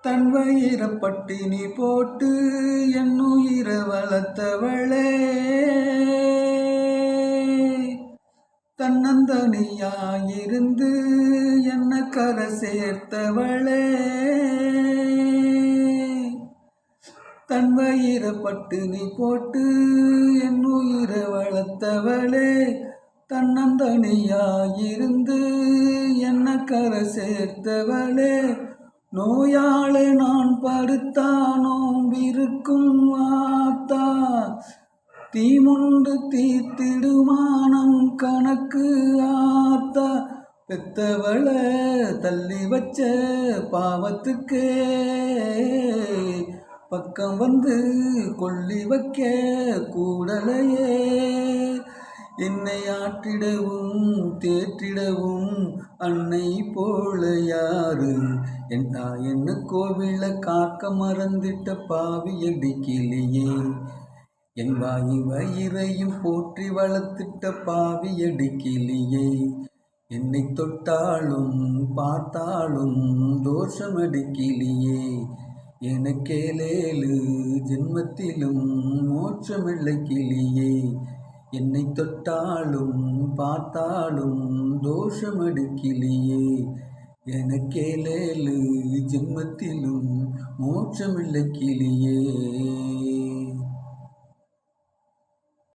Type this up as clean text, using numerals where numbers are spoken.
தன் வயிற பட்டினி போட்டு என்னுயிர வளர்த்தவளே, தன்னந்தனியாயிருந்து என்ன கரை சேர்த்தவளே, தன் வயிற பட்டினி போட்டு என்னுயிர வளர்த்தவளே, தன்னந்தனியாயிருந்து என்ன கரை சேர்த்தவளே, நோயாள நான் படுத்தானோம்பிருக்கும் ஆத்தா, தீமுண்டு தீர்த்திடுமானம் கணக்கு ஆத்தா, பெத்தவள தள்ளி வச்ச பாவத்துக்கே பக்கம் வந்து கொல்லி வைக்க கூடலையே, என்னை ஆற்றிடவும் தேற்றிடவும் அன்னை போல யாரு, என் தாய் என்ன கோவில காக்க மறந்திட்ட பாவியடி கிளியே, என் வாயு வயிறையும் போற்றி வளர்த்திட்ட பாவியடி கிளியே, என்னை தொட்டாலும் பார்த்தாலும் தோஷமடி கிளியே, எனக்கேலேலு ஜென்மத்திலும் மோட்சமில்லை கிளியே, என்னை தொட்டாலும் பார்த்தாலும் தோஷமடி கிளியே, எனக்கேலேலு ஜென்மத்திலும் மோட்சமில்லை கிளியே.